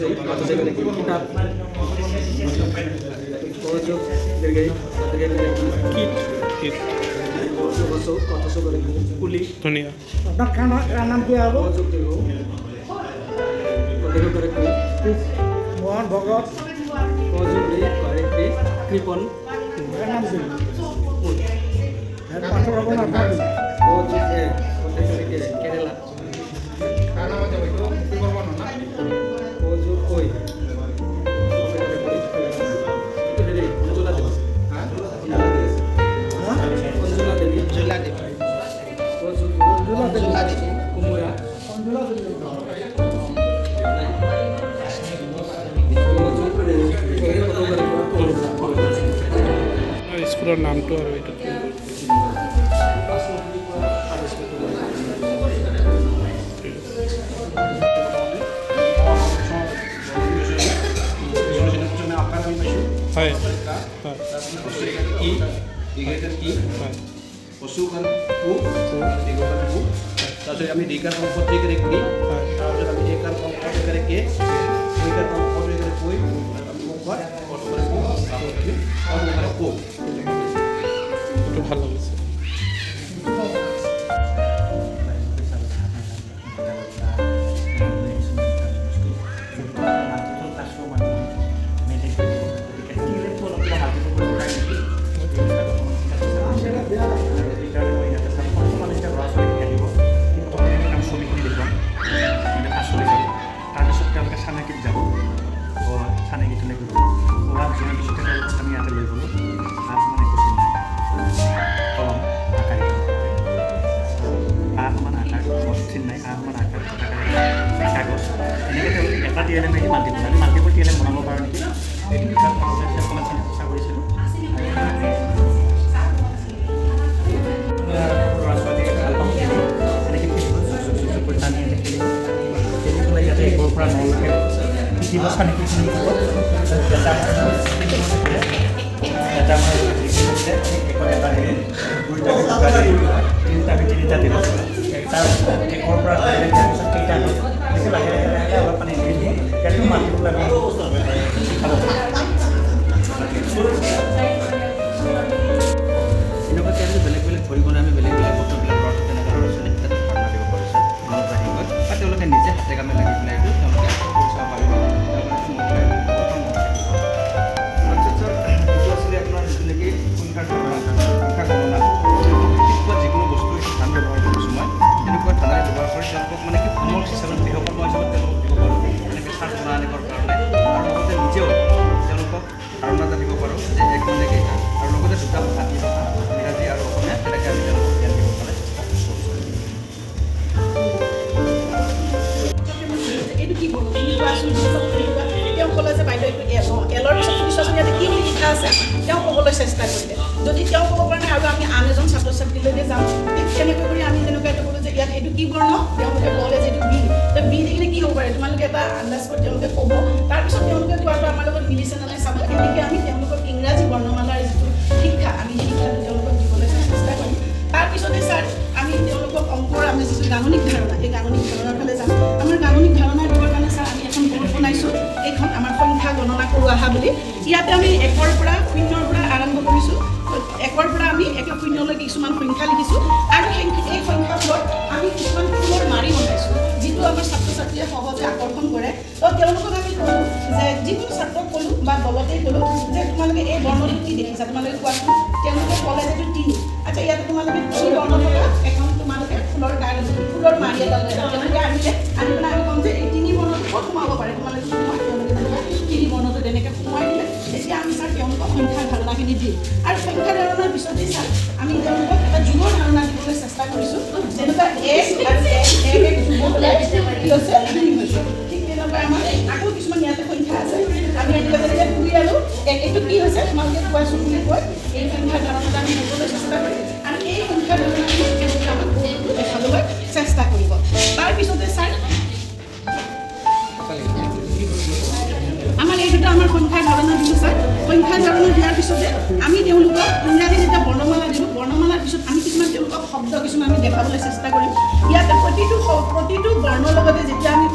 বসে কত জায়গায় লিখি কিতাব যোগ দীর্ঘায়ী কিট কিট কত সব কুলি ধুনীয়া আপনার নাম কি হব যোগ দীর্ঘ দীর্ঘ করে মোহন ভগত যোগ কয়েকটি কৃপন নাম কি পাথর হব না আপনার যোগ কেরালা যোগ কই কুমুরা স্কুলের নামটো আৰু এইটো হয় তাৰপিছত আমি দীঘাৰ সম্পত্তিকাৰে কৰি তাৰপিছত আমি একাৰ সম্পত্তিকাৰে কে দুইকাৰ সম্পত্তিকাৰে কৈ আমি মুখত এইটো ভাল লাগিছে চানেকিত যাব চানেকিটোলৈ গ'লোঁ ওলাৰ যোৱাৰ পিছতে আমি ইয়াতে লৈ গ'লোঁ তাত মানে একো চিন নাই কলম আকাৰ সমান আকাৰ চিন নাই সমান আকাৰ কাগজ এনেকৈ তেওঁলোকে এটা টিএলএম আহি মাল্টিপল আমি মাল্টিপল টিএলএম বনাব পাৰোঁ নেকি এইটো বিষয়ত অকণমান চেষ্টা কৰিছিলোঁ ল'ৰা ছোৱালীয়ে ভাল পাওঁ এনেকৈ খেলিব কৰি টানি এনেকৈ খেলিব খেলি পেলাই ইয়াতে একৰ পৰা নলৈকে শিকিব চানেকিখিনি শিকিব এটা আমাৰ এটা হেৰি তিনিটা দিলোঁ তাৰ একৰ পৰা দিয়াৰ পিছত কেইটা হ'ল লাহে লাহে লাহে অলপ মানে হেৰি দিওঁ ইয়াতো মাতিবলৈ আমি শিকাব এনেকুৱা বেলেগ বেলেগ ধৰি বনাই আমি বেলেগ বেলেগ বস্তুবিলাক তেনেকুৱা ল'ৰা ছোৱালীক তাতে ধাৰণা দিব পাৰিছে মনত ৰাখিব বা তেওঁলোকে নিজে হাতে কামে লাগি পেলাই এইটো তেওঁলোকে কৰি চাব পাৰিব আপোনাৰ যিটো নেকি সংখ্যাৰ সংখ্যা গণনা শিকোৱা যিকোনো বস্তু ধান ব্যৱহাৰ কৰিছোঁ মই এনেকুৱা ধানেৰে ব্যৱহাৰ কৰি তেওঁলোকক মানে কি হোমৱৰ্ক হিচাপে গৃহকৰ্ম হিচাপে তেওঁলোকক দিব পাৰোঁ এনেকৈ চাৰ্ট বনা আনিবৰ কাৰণে আৰু লগতে নিজেও তেওঁলোকক ধাৰণা এটা দিব পাৰোঁ যে এক মানে কেইটা আৰু লগতে দুটা ভাষা ইংৰাজী আৰু অসমীয়া তেনেকৈ আমি তেওঁলোকক জ্ঞান দিব পাৰে এইটো কি কৰোঁ তেওঁ ক'লে যে বাইদেউ এইটো এলৰ পিছত বিশ্বজনীয় কি বুলি লিখা আছে তেওঁ ক'বলৈ চেষ্টা কৰিলে যদি তেওঁ ক'ব পৰা নাই আৰু আমি আন এজন ছাত্ৰ ছাত্ৰীলৈকে যাওঁ তেনেকৈ কৰি আমি তেনেকুৱা এটা ক'লোঁ যে ইয়াত এইটো কি বৰ্ণ তেওঁলোকে ক'লে যে এইটো বি বি দেখিলে কি হ'ব পাৰে তোমালোকে এটা আন্দাজ কৰি তেওঁলোকে ক'ব তাৰপিছত তেওঁলোকে কোৱাটো আমাৰ লগত মিলিছে নে নাই চাব এনেকৈ আমি তেওঁলোকক ইংৰাজী বৰ্ণমালাৰ যিটো শিক্ষা আমি সেই শিক্ষাটো তেওঁলোকক দিবলৈ চেষ্টা কৰিম তাৰপিছতে ছাৰ আমি তেওঁলোকক অংকৰ আমি যিটো গাণনিক ধাৰণা সেই গাণনিক ধাৰণাৰ ফালে যাম আমাৰ গাণনিক ধাৰণা দিবৰ কাৰণে ছাৰ আমি এখন বোৰ্ড বনাইছোঁ এইখন আমাৰ সংখ্যা গণনা কৰোঁ আহা বুলি ইয়াতে আমি একৰ পৰা শূন্যৰ পৰা আৰম্ভ কৰিছোঁ একৰ পৰা আমি একে শূন্যলৈ কিছুমান সংখ্যা লিখিছোঁ আৰু এই সংখ্যাবোৰত আমি কিছুমান ফুলৰ মাৰি বনাইছোঁ যিটো আমাৰ ছাত্ৰ ছাত্ৰীয়ে সহজে আকৰ্ষণ কৰে তো তেওঁলোকক আমি ক'লোঁ যে যিকোনো ছাত্ৰক ক'লোঁ বা দলতেই ক'লোঁ যে তোমালোকে এই বৰ্ণটো কি দেখিছা তোমালোকে কোৱাচোন তেওঁলোকে ক'লে যে এইটো তিনি আচ্ছা ইয়াতে তোমালোকে তিনি বৰ্ণ থকা এখন তোমালোকে ফুলৰ ফুলৰ মাৰি এটা তেওঁলোকে আনিলে আনি পেলাই আমি ক'ম যে এই তিনি বৰ্ণটো ক'ত সোমাব পাৰে তোমালোকে সোমাই তেওঁলোকে তিনি বৰ্ণটো তেনেকৈ সোমাই দিলে তেতিয়া আমি ছাৰ তেওঁলোকক সংখ্যাৰ ধাৰণাখিনি দিম আৰু সংখ্যা ধাৰণাৰ পিছতেই ছাৰ আমি তেওঁলোকক এটা যুগৰ ধাৰণা দিবলৈ চেষ্টা কৰিছোঁ যেনেকুৱা এক আৰু এক যুগ ওলাই কি হৈছে দুই হৈছে ঠিক তেনেকুৱা আমাৰ আকৌ কিছুমান ইয়াতে সংখ্যা আছে আমি এনেকুৱা যেনেকৈ দুই আৰু এক এইটো কি হৈছে তোমালোকে কোৱাচোন বুলি কয় এই সংখ্যা ধাৰণাটো আমি দিবলৈ চেষ্টা কৰিম আৰু এই সংখ্যা ধাৰণা আমাক বৰ্ডটো দেখাবলৈ চেষ্টা কৰিব তাৰপিছতে ছাৰ আমাৰ এই দুটা আমাৰ সংখ্যাৰ ধাৰণা দিলোঁ ছাৰ সংখ্যাৰ ধাৰণা দিয়াৰ পিছতে আমি তেওঁলোকক ইংৰাজী যেতিয়া বৰ্ণমালা দিলোঁ বৰ্ণমালাৰ পিছত আমি কিছুমান তেওঁলোকক শব্দ কিছুমান আমি দেখাবলৈ চেষ্টা কৰিম ইয়াতে প্ৰতিটো বৰ্ণৰ লগতে যেতিয়া আমি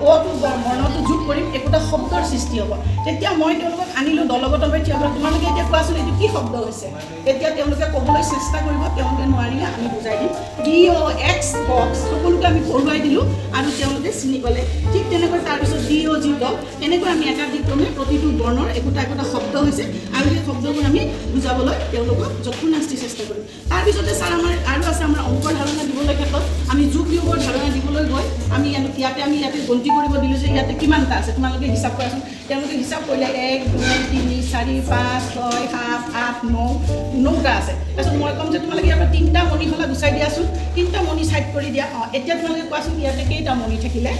অ'টো বৰ্ণটো যোগ কৰিম শব্দৰ সৃষ্টি হ'ব তেতিয়া মই তেওঁলোকক আনিলোঁ দলগতভাৱে থিয় কৰি তোমালোকে এতিয়া কোৱাচোন এইটো কি শব্দ হৈছে তেতিয়া তেওঁলোকে ক'বলৈ চেষ্টা কৰিব তেওঁলোকে নোৱাৰিলে আমি বুজাই দিম DOX বক্স সকলোকে আমি পঢ়ুৱাই দিলোঁ আৰু তেওঁলোকে চিনি পালে ঠিক তেনেকৈ তাৰপিছত DOG ডগ এনেকৈ আমি একাধিক্ৰমে প্ৰতিটো বৰ্ণৰ একোটা একোটা শব্দ হৈছে আৰু সেই শব্দবোৰ আমি বুজাবলৈ তেওঁলোকক যথোনাস্তি চেষ্টা কৰিম তাৰপিছতে ছাৰ আমাৰ আৰু আছে আমাৰ অংকৰ ধাৰণা দিবলৈ ক্ষেত্ৰত আমি যোগ বিয়োগৰ ধাৰণা দিবলৈ গৈ আমি ইয়াতে গন্তি কৰিব দিলোঁ যে ইয়াতে কিমানটা আছে তোমালোকে হিচাপ কৰাচোন তেওঁলোকে হিচাপ কৰিলে 1 2 3 4 5 6 7 8 9 9টা আছে তাৰপিছত মই ক'ম যে তোমালোকে ইয়াৰ পৰা 3টা মণি হ'লে গুচাই দিয়াচোন 3টা মণি ছাইড কৰি দিয়া এতিয়া তোমালোকে কোৱাচোন ইয়াতে কেইটা মণি থাকিলে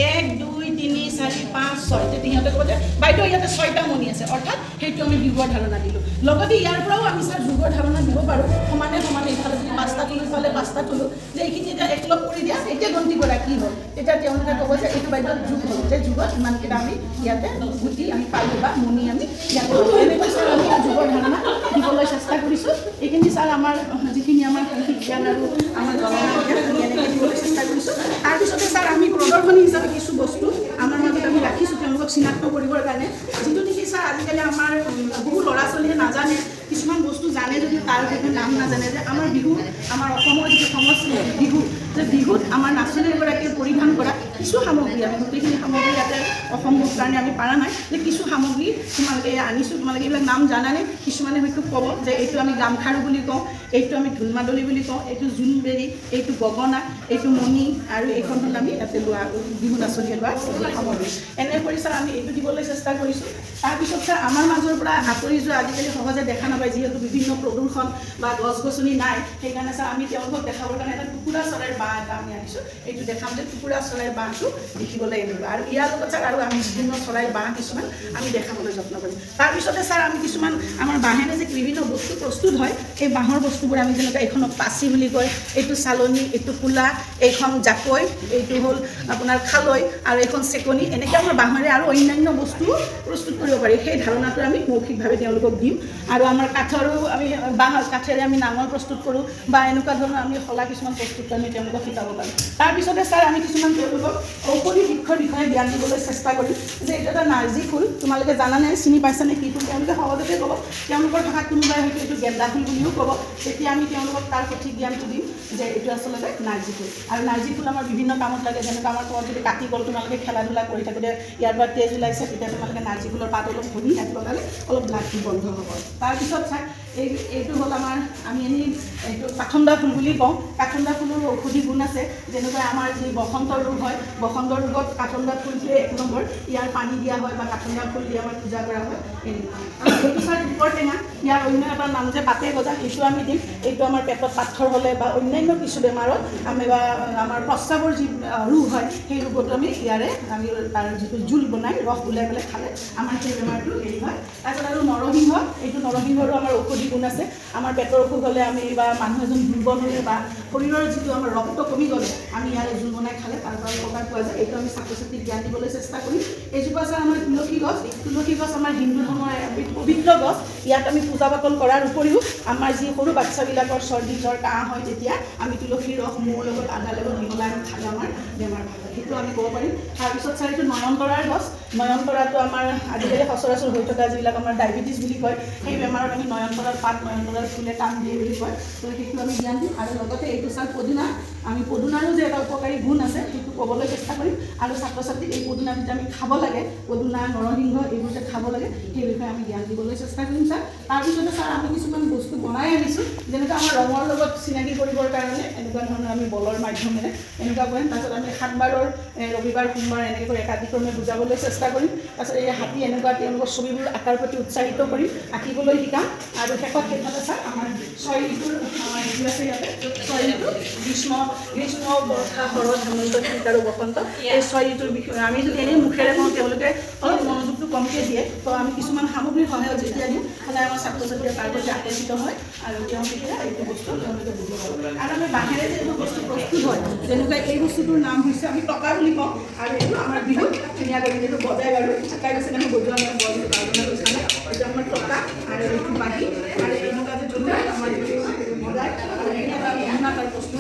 1 2 3 4 5 6 তেতিয়া সিহঁতে ক'ব যে বাইদেউ ইয়াতে 6টা মণি আছে অৰ্থাৎ সেইটো আমি বিয়োগৰ ধাৰণা দিলোঁ লগতে ইয়াৰ পৰাও আমি ছাৰ যোগৰ ধাৰণা দিব পাৰোঁ সমানে ইফালে যদি 5টা তোলোঁ ইফালে 5টা তোলোঁ যে এইখিনি এতিয়া একলগ কৰি দিয়া এতিয়া গন্তি কৰা কি হ'ল তেতিয়া তেওঁলোকে ক'ব যে এইটো বাইদেউ যোগ হ'ল যে যুগত ইমানকেইটা আমি ইয়াতে গুটি আমি পালোঁ বা মণি আমি ইয়াতে এনেকৈ ছাৰ আমি যোগৰ ধাৰণা দিবলৈ চেষ্টা কৰিছোঁ এইখিনি ছাৰ আমাৰ যিখিনি আমাৰ জ্ঞান আৰু আমাৰ এনেকৈ দিবলৈ চেষ্টা কৰিছোঁ তাৰপিছতে ছাৰ আমি প্ৰদৰ্শনী হিচাপে কিছু বস্তু আমাৰ মাজত আমি ৰাখিছোঁ তেওঁলোকক চিনাক্ত কৰিবৰ কাৰণে যিটো নেকি ছাৰ আজিকালি আমাৰ বহু ল'ৰা ছোৱালীয়ে নাজানে কিছুমান বস্তু জানে যদিও তাৰ সেইটো নাম নাজানে যে আমাৰ বিহু আমাৰ অসমৰ যিটো সংস্কৃতি বিহু যে বিহুত আমাৰ নাচনীগৰাকীয়ে পৰিধান কৰা কিছু সামগ্ৰী আমি গোটেইখিনি সামগ্ৰী ইয়াতে অসম্ভৱ কাৰণে আমি পৰা নাই যে কিছু সামগ্ৰী তোমালোকে আনিছোঁ তোমালোকে এইবিলাক নাম জানানে কিছুমানে হয়তো ক'ব যে এইটো আমি গামখাৰু বুলি কওঁ এইটো আমি ঢোলমাদলি বুলি কওঁ এইটো জোনবেৰী এইটো গগনা এইটো মণি আৰু এইখন হ'ল আমি ইয়াতে লোৱা বিহু নাচনীয়ে লোৱা সামগ্ৰী এনে কৰি ছাৰ আমি এইটো দিবলৈ চেষ্টা কৰিছোঁ তাৰপিছত ছাৰ আমাৰ মাজৰ পৰা আঁতৰি যোৱা আজিকালি সহজে দেখা নাপায় যিহেতু বিভিন্ন প্ৰদূষণ বা গছ গছনি নাই সেইকাৰণে ছাৰ আমি তেওঁলোকক দেখাবৰ কাৰণে এটা টুকুৰা চৰাইৰ বাঁহ এটা আমি আনিছোঁ এইটো দেখাম যে টুকুৰা চৰাইৰ বাঁহটো দেখিবলৈ এনেকুৱা আৰু ইয়াৰ লগত ছাৰ আৰু আমি বিভিন্ন চৰাইৰ বাঁহ কিছুমান আমি দেখাবলৈ যত্ন কৰিম তাৰপিছতে ছাৰ আমি কিছুমান আমাৰ বাঁহেৰে যে বিভিন্ন বস্তু প্ৰস্তুত হয় এই বাঁহৰ বস্তুবোৰ আমি যেনেকৈ এইখনক পাচি বুলি কয় এইটো চালনী এইটো কোলা এইখন জাকৈ এইটো হ'ল আপোনাৰ খালৈ আৰু এইখন চেকনি এনেকৈ আমাৰ বাঁহেৰে আৰু অন্যান্য বস্তু প্ৰস্তুত কৰিব পাৰি সেই ধাৰণাটো আমি মৌখিকভাৱে তেওঁলোকক দিম আৰু আমাৰ কাঠৰো আমি বাঁহৰ কাঠেৰে আমি নাঙল প্ৰস্তুত কৰোঁ বা এনেকুৱা ধৰণৰ আমি শলা কিছুমান প্ৰস্তুত কৰি আমি তেওঁলোকক শিকাব পাৰোঁ তাৰপিছতে ছাৰ আমি কিছুমান তেওঁলোকক ঔষধি বৃক্ষৰ বিষয়ে জ্ঞান দিবলৈ চেষ্টা কৰিম যে এইটো এটা নাৰ্জী ফুল তোমালোকে জানানে চিনি পাইছানে কি ফুল তেওঁলোকে সহজতে ক'ব তেওঁলোকৰ ভাষাত কোনোবাই হয়তো এইটো গেন্দা ফুল বুলিও ক'ব তেতিয়া আমি তেওঁলোকক তাৰ সঠিক জ্ঞানটো দিম যে এইটো আচলতে নাৰ্জী ফুল আৰু নাৰ্জী ফুল আমাৰ বিভিন্ন কামত লাগে যেনেকৈ আমাৰ ক'ৰবাত যদি কাটি গ'ল তোমালোকে খেলা ধূলা কৰি থাকোঁতে ইয়াৰ পৰা তেজ ওলাইছে তেতিয়া তোমালোকে নাৰ্জী ফুলৰ পাত অলপ ঘঁহি ইয়াত লগালে অলপ ব্লাডটো বন্ধ হ'ব তাৰপিছত ছাৰ এইটো হ'ল আমাৰ আমি এনেই এইটো কাঠণ্ডা ফুল বুলি কওঁ কাঠণ্ডা ফুলৰ ঔষধি গুণ আছে যেনেকৈ আমাৰ যি বসন্ত ৰোগ হয় বসন্ত ৰোগত কাঠণ্ডা ফুলটোৱে 1 নম্বৰ ইয়াৰ পানী দিয়া হয় বা কাঠণ্ডা ফুল দি আমাৰ পূজা কৰা হয় এনেকুৱা এইটো ছাৰ দুপৰ টেঙা ইয়াৰ অন্য এটা নাম যে পাতে গজা সেইটো আমি দিম এইটো আমাৰ পেটত পাথৰ হ'লে বা অন্যান্য কিছু বেমাৰত আমি বা আমাৰ প্ৰস্ৰাৱৰ যি ৰোগ হয় সেই ৰোগতো আমি ইয়াৰে আমি তাৰ যিটো জোল বনাই ৰস ওলাই পেলাই খালে আমাৰ সেই বেমাৰটো হেৰি হয় তাৰপিছত আৰু নৰসিংহ এইটো নৰসিংহৰো আমাৰ ঔষধি গুণ আছে আমাৰ পেটৰ অসুখ হ'লে আমি বা মানুহ এজন দুৰ্বল হ'লে বা শৰীৰৰ যিটো আমাৰ ৰক্ত কমি গ'লে আমি ইয়াৰে জোল বনাই খালে তাৰ পৰা উপকাৰ পোৱা যায় এইটো আমি ছাত্ৰ ছাত্ৰীক জ্ঞান দিবলৈ চেষ্টা কৰিম এইজোপা আছে আমাৰ তুলসী গছ আমাৰ হিন্দু ধৰ্মৰ পবিত্ৰ গছ ইয়াত আমি পূজা পাতল কৰাৰ উপৰিও আমাৰ যি সৰু বাচ্চাবিলাকৰ চৰ্দি জ্বৰ কাহ হয় তেতিয়া আমি তুলসীৰ ৰস মৌৰ লগত আদাৰ লগত মিহলাই আমি খালে আমাৰ বেমাৰ ভাল হয় সেইটো আমি ক'ব পাৰিম তাৰপিছত ছাৰ এইটো নয়নতৰাৰ গছ নয়নতৰাটো আমাৰ আজিকালি সচৰাচৰ হৈ থকা যিবিলাক আমাৰ ডায়েবেটিছ বুলি কয় সেই বেমাৰত আমি নয়নতৰাৰ পাত নয়নতৰাৰ ফুলে কাম দিয়ে বুলি কয় তো সেইটো আমি জ্ঞান দিম আৰু লগতে এইটো ছাৰ পদুনা আমি পদুনাৰো যে এটা উপকাৰী গুণ আছে সেইটো ক'বলৈ চেষ্টা কৰিম আৰু ছাত্ৰ ছাত্ৰীক এই পদুনা যেতিয়া আমি খাব লাগে পদুনা নৰসিংহ এইবোৰ যে খাব লাগে সেই বিষয়ে আমি জ্ঞান দিবলৈ চেষ্টা কৰিম ছাৰ তাৰপিছতে ছাৰ আমি কিছুমান বস্তু বনাই আনিছোঁ যেনেকৈ আমাৰ ৰঙৰ লগত চিনাকি কৰিবৰ কাৰণে এনেকুৱা ধৰণৰ আমি বলৰ মাধ্যমেৰে এনেকুৱা কৰিম তাৰপিছত আমি 7 বাৰৰ ৰবিবাৰ সোমবাৰ এনেকৈ কৰি একাধিক্ৰমে বুজাবলৈ চেষ্টা কৰিম তাৰপিছত এই হাতী এনেকুৱা তেওঁলোকৰ ছবিবোৰ আঁকাৰ প্ৰতি উৎসাহিত কৰিম আঁকিবলৈ শিকাম আৰু শেষত সেইফালে ছাৰ আমাৰ 6 ঋতুৰ আমাৰ এইটো আছে ইয়াতে 6 ঋতু গ্ৰীষ্ম বৰ্ষা শৰৎ হেমন্ত শীত আৰু বসন্ত এই 6 ঋতুৰ বিষয়ে আমি যদি এনেই মুখেৰে কওঁ তেওঁলোকে অলপ মনোযোগটো কমকৈ দিয়ে তো আমি কিছুমান সামগ্ৰীৰ সহায়ত যেতিয়া দিওঁ সদায় আমাৰ ছাত্ৰ ছাত্ৰীয়ে তাৰ প্ৰতি আকৰ্ষিত হয় আৰু তেওঁ তেতিয়া এইটো বস্তু তেওঁলোকে বুজিব পাৰে আৰু আমি বাঁহেৰে যে এইটো বস্তু প্ৰস্তুত হয় যেনেকৈ এই বস্তুটোৰ নাম হৈছে আমি টকা বুলি কওঁ আৰু এইটো আমাৰ বিহুত ধুনীয়াকৈ এইটো বজাই বাৰু চাকাই গৈছে আমি বজোৱা আমাৰ বল বাজনা গৈছে এইটো আমাৰ টকা আৰু এইটো বাঁহী আৰু এনেকুৱা যে যোনটো আমাৰ বজাই আৰু এনেকুৱা বিভিন্ন তাৰ বস্তু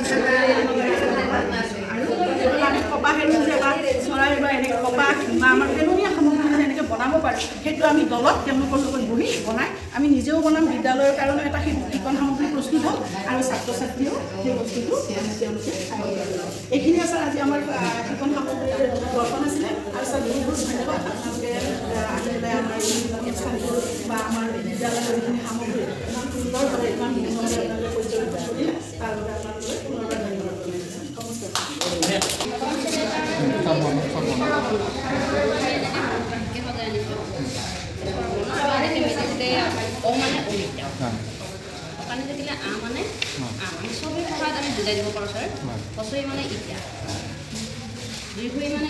আৰু আমি কপাহেৰো যে বা চৰাই বা এনেকৈ কপাহ বা আমাৰ পেলনীয়া সামগ্ৰী সেইটো আমি দলত তেওঁলোকৰ লগত বহি বনাই আমি নিজেও বনাম, বিদ্যালয়ৰ কাৰণে এটা শিক্ষণ সামগ্ৰী প্ৰস্তুত হ'ল আৰু ছাত্ৰ ছাত্ৰীয়েও সেই বস্তুটো তেওঁলোকে এইখিনি আছে আজি আমাৰ শিক্ষণ সামগ্ৰীৰ দৰ্শন আছিলে। আৰু ছাৰ বহুত বহুত ধন্যবাদ আপোনালোকে আহি পেলাই আমাৰ এই অনুষ্ঠানটো বা আমাৰ বিদ্যালয়ৰ যিখিনি সামগ্ৰী ইমান সুন্দৰভাৱে ইমান ধুনীয়াভাৱে আপোনালোকে পৰ্যবেক্ষণ কৰিলে তাৰ বাবে আপোনালোকে পুনৰবাৰ ধন্যবাদ জনাইছোঁ। অকানি থাকিলে মানে চবেই পঢ়াত আমি বুজাই দিব পাৰোঁ ছাৰ। বছৰি মানে ইটা দুই মানে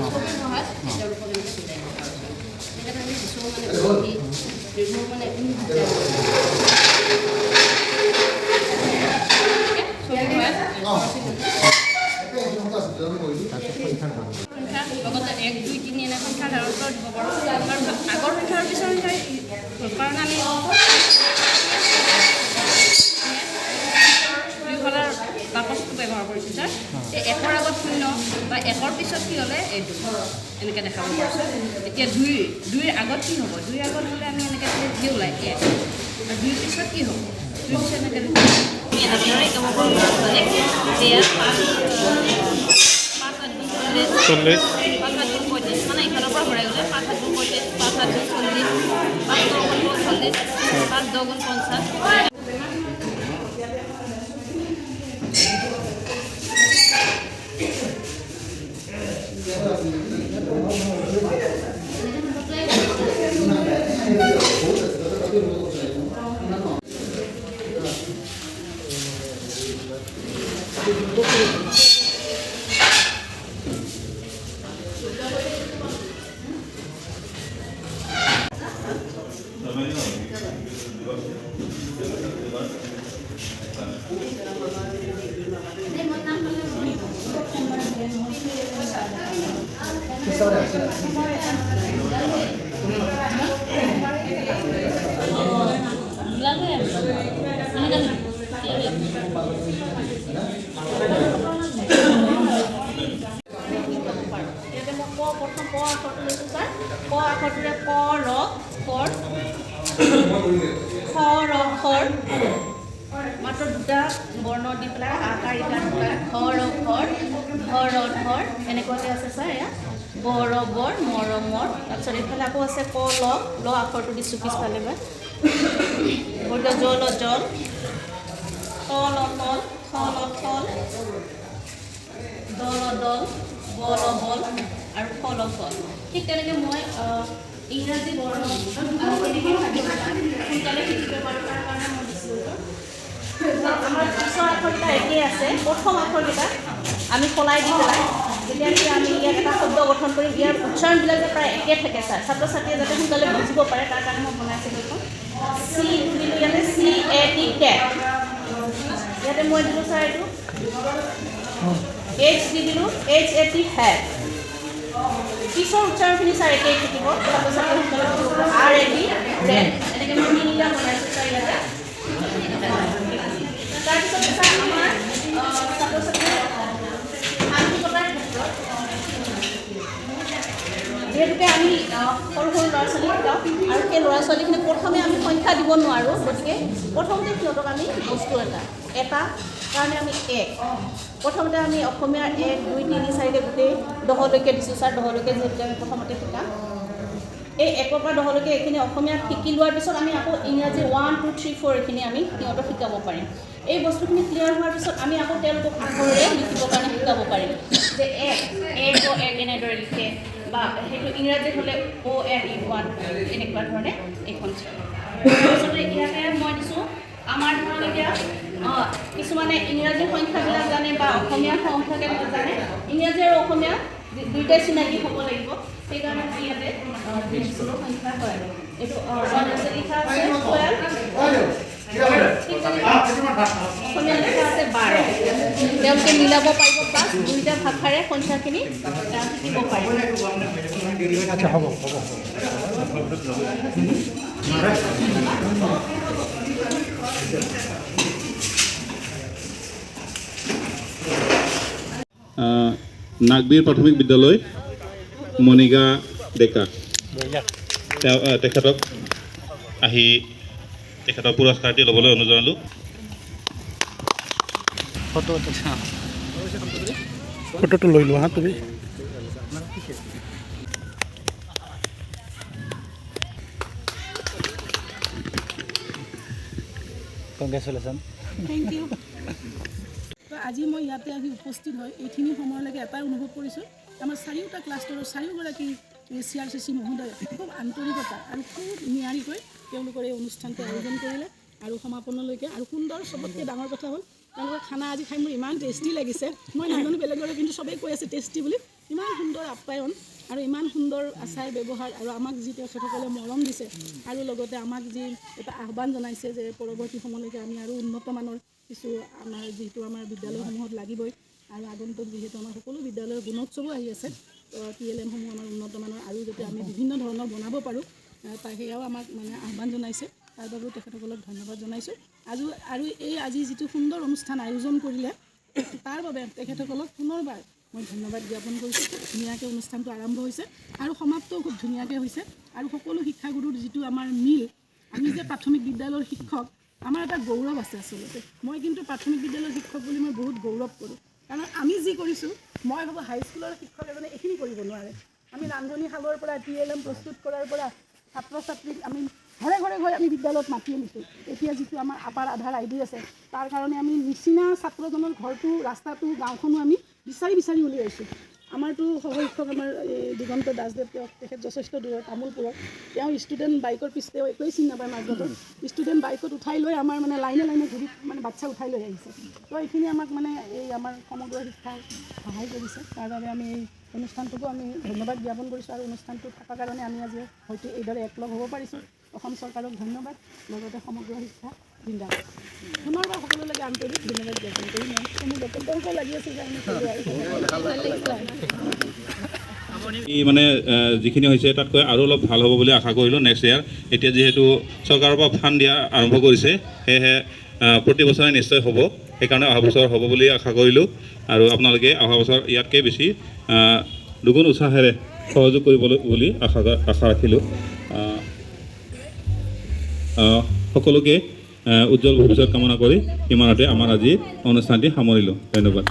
চবেই পঢ়াত তেওঁলোকক আমি বুজাই দিব পাৰোঁ ছাৰ। সেইকাৰণে আমি কিছু মানে দুই মানে লগতে 1, 2, 3 এনে সংখ্যা ধাৰণ কৰি দিব পাৰোঁ। কাৰণ আগৰ সংখ্যাৰ পিছৰ সংখ্যাৰ কাৰণে আমি দুইফালৰ বাকচটো ব্যৱহাৰ কৰিছোঁ ছাৰ। এই 1ৰ আগত 0 বা 1ৰ পিছত কি হ'লে এই 2 এনেকৈ দেখাব পাৰোঁ। এতিয়া 2ৰ আগত কি হ'ব? 2ৰ আগত হ'লে আমি এনেকৈ কি ওলাই 1 আৰু 2ৰ পিছত কি হ'ব? 2ৰ পিছত এনেকৈ চল্লিছ মানে ইফালৰ পৰা ঘূৰাই গ'লে 5 7 গুণ 35, 5 7 গুণ 40, 5 9 গুণ 40, 5 10 গুণ 50। মাত্ৰ দুটা বৰ্ণ দি পেলাই আকাৰ ইকাৰ ঘৰ এনেকুৱাকৈ আছে ছাৰ। এয়া বৰ বৰ মৰমৰ। তাৰপিছত এইফালে আকৌ আছে ক ল আখৰটো দিছোঁ পিছফালে বা জল জল তল তল থল থল দল দল বল বল আৰু ফল ফল। ঠিক তেনেকৈ মই ইংৰাজী বৰ্ণ সোনকালে শিকিব পাৰোঁ তাৰ কাৰণে মই দিছোঁ। আমাৰ পিছৰ আখৰকেইটা একেই আছে। প্ৰথম আখৰকেইটা আমি সলাই দি পেলাই যেতিয়া নেকি আমি ইয়াত এটা শব্দ গঠন কৰিম, ইয়াৰ উচ্চাৰণবিলাক যে প্ৰায় একে থাকে ছাৰ, ছাত্ৰ ছাত্ৰীয়ে যাতে সোনকালে বুজিব পাৰে তাৰ কাৰণে মই বনাইছিলোঁ এইখন। চি দিলোঁ ইয়াতে CAT কেট, ইয়াতে মই দিলোঁ ছাৰ এইটো H দি দিলোঁ HAT হেড। পিছৰ উচ্চাৰণখিনি ছাৰ একেই থাকিব, ছাত্ৰ ছাত্ৰীয়ে সোনকালে বুজিব। RAD ৰেড, এনেকৈ মই তিনিটা বনাইছোঁ ছাৰ ইয়াতে। তাৰপিছতে ছাৰ আমাৰ ছাত্ৰ ছাত্ৰীৰ আন্তৰিকতাৰ ক্ষেত্ৰত যিহেতুকে আমি সৰু সৰু ল'ৰা ছোৱালী শিকাওঁ আৰু সেই ল'ৰা ছোৱালীখিনি প্ৰথমে আমি সংখ্যা দিব নোৱাৰোঁ, গতিকে প্ৰথমতে সিহঁতক আমি বস্তু এটা কাৰণে আমি 1 প্ৰথমতে আমি অসমীয়াৰ 1 2 3 4 গোটেই 10লৈকে দিছোঁ ছাৰ। 10লৈকে যিহেতুকে আমি প্ৰথমতে শিকাম। এই 1ৰ পৰা 10লৈকে এইখিনি অসমীয়াত শিকি লোৱাৰ পিছত আমি আকৌ ইংৰাজী 1 2 3 4 এইখিনি আমি সিহঁতক শিকাব পাৰিম। এই বস্তুখিনি ক্লিয়াৰ হোৱাৰ পিছত আমি আকৌ তেওঁলোকক আখৰেৰে লিখিবৰ কাৰণে শিকাব পাৰিম যে 1 এনেদৰে লিখে বা সেইটো ইংৰাজী হ'লে ONE1 এনেকুৱা ধৰণে এইখন। তাৰপিছতে ইয়াতে মই দিছোঁ আমাৰ ধৰক এতিয়া কিছুমানে ইংৰাজী সংখ্যাবিলাক জানে বা অসমীয়া সংখ্যাবিলাক জানে, ইংৰাজী আৰু অসমীয়া দুইটাই চিনাকি হ'ব লাগিব। সেইকাৰণে মই ইয়াতে সংখ্যা হয় এইটো লিখা আছে 12, অসমীয়া লিখা আছে 12। তেওঁলোকে মিলাব পাৰিব বা দুইটা ভাষাৰে সংখ্যাখিনি শিকিব পাৰিব। আচ্ছা হ'ব হ'ব। নাগবীৰ প্ৰাথমিক বিদ্যালয় মণিকা ডেকা তেখেতক আহি তেখেতৰ পুৰস্কাৰটি ল'বলৈ অনুৰোধ জনালোঁ। ফটোটো লৈ লোৱা হা তুমি। কংগ্ৰেচুলেশ্যন। Thank you. তো আজি মই ইয়াতে আহি উপস্থিত হৈ এইখিনি সময়লৈকে এটাই অনুভৱ কৰিছোঁ, আমাৰ চাৰিওটা ক্লাষ্টাৰৰ চাৰিওগৰাকী CRCC মহোদয়ে খুব আন্তৰিকতা আৰু খুব নিয়াৰিকৈ তেওঁলোকৰ এই অনুষ্ঠানটো আয়োজন কৰিলে আৰু সমাপনলৈকে। আৰু সুন্দৰ, চবতকৈ ডাঙৰ কথা হ'ল তেওঁলোকৰ খানা আজি খাই মোৰ ইমান টেষ্টি লাগিছে। মই নাজানো বেলেগৰে, কিন্তু চবেই কৈ আছে টেষ্টি বুলি। ইমান সুন্দৰ আপ্যায়ন আৰু ইমান সুন্দৰ আচাৰ ব্যৱহাৰ আৰু আমাক যি তেখেতসকলে মৰম দিছে আৰু লগতে আমাক যি এটা আহ্বান জনাইছে যে পৰৱৰ্তী সময়লৈকে আমি আৰু উন্নতমানৰ কিছু আমাৰ যিহেতু আমাৰ বিদ্যালয়সমূহত লাগিবই আৰু আগন্তুক যিহেতু আমাৰ সকলো বিদ্যালয়ৰ গুণোৎসৱো আহি আছে, TLMসমূহ আমাৰ উন্নতমানৰ আৰু যাতে আমি বিভিন্ন ধৰণৰ বনাব পাৰোঁ সেয়াও আমাক মানে আহ্বান জনাইছে। তাৰ বাবেও তেখেতসকলক ধন্যবাদ জনাইছোঁ। আৰু এই আজি যিটো সুন্দৰ অনুষ্ঠান আয়োজন কৰিলে তাৰ বাবে তেখেতসকলক পুনৰবাৰ মই ধন্যবাদ জ্ঞাপন কৰিছোঁ। ধুনীয়াকৈ অনুষ্ঠানটো আৰম্ভ হৈছে আৰু সমাপ্তও খুব ধুনীয়াকৈ হৈছে। আৰু সকলো শিক্ষাগুৰুৰ যিটো আমাৰ মিল, আমি যে প্ৰাথমিক বিদ্যালয়ৰ শিক্ষক, আমাৰ এটা গৌৰৱ আছে আচলতে। মই কিন্তু প্ৰাথমিক বিদ্যালয়ৰ শিক্ষক বুলি মই বহুত গৌৰৱ কৰোঁ, কাৰণ আমি যি কৰিছোঁ মই ভাবোঁ হাইস্কুলৰ শিক্ষক এজনে এইখিনি কৰিব নোৱাৰে। আমি ৰান্ধনীশালৰ পৰা TLM প্ৰস্তুত কৰাৰ পৰা ছাত্ৰ ছাত্ৰীক আমি ঘৰে ঘৰে গৈ আমি বিদ্যালয়ত মাতি আনিছোঁ। এতিয়া যিটো আমাৰ আপাৰ আধাৰ ID আছে তাৰ কাৰণে আমি নিচিনা ছাত্ৰজনৰ ঘৰটো, ৰাস্তাটো, গাঁওখনো আমি বিচাৰি উলিয়াইছোঁ। আমাৰতো সহশিক্ষক আমাৰ দিগন্ত দাসদেৱ, তেখেত যথেষ্ট দূৰৰ তামোলপুৰৰ। তেওঁ ষ্টুডেণ্ট বাইকৰ তেওঁ একোৱেই চিনি নাপায় মাজত। ষ্টুডেণ্ট বাইকত উঠাই লৈ আমাৰ মানে লাইনে ঘূৰি মানে বাচ্ছা উঠাই লৈ আহিছে। তো এইখিনি আমাক মানে এই আমাৰ সমগ্ৰ শিক্ষাই সহায় কৰিছে। তাৰ বাবে আমি এই অনুষ্ঠানটোকো আমি ধন্যবাদ জ্ঞাপন কৰিছোঁ। আৰু অনুষ্ঠানটো থকাৰ কাৰণে আমি আজি হয়তো এইদৰে একলগ হ'ব পাৰিছোঁ। অসম চৰকাৰক ধন্যবাদ, লগতে সমগ্ৰ শিক্ষা জিন্দাবাদ। পুনৰবাৰ সকলোলৈকে আন্তৰিক ধন্যবাদ জ্ঞাপন কৰি মই মোৰ বক্তব্য লাগি আছে যে মানে যিখিনি হৈছে তাতকৈ আৰু অলপ ভাল হ'ব বুলি আশা কৰিলোঁ নেক্সট ইয়াৰ। এতিয়া যিহেতু চৰকাৰৰ পৰা ফাণ্ড দিয়া আৰম্ভ কৰিছে, সেয়েহে প্ৰতি বছৰে নিশ্চয় হ'ব। সেইকাৰণে অহা বছৰ হ'ব বুলি আশা কৰিলোঁ। আৰু আপোনালোকে অহা বছৰ ইয়াতকৈ বেছি দুগুণ উৎসাহেৰে সহযোগ কৰিবলৈ বুলি আশা ৰাখিলোঁ। সকলোকে উজ্জ্বল ভৱিষ্যত কামনা কৰি ইমানতে আমাৰ আজি অনুষ্ঠানটি সামৰিলোঁ। ধন্যবাদ।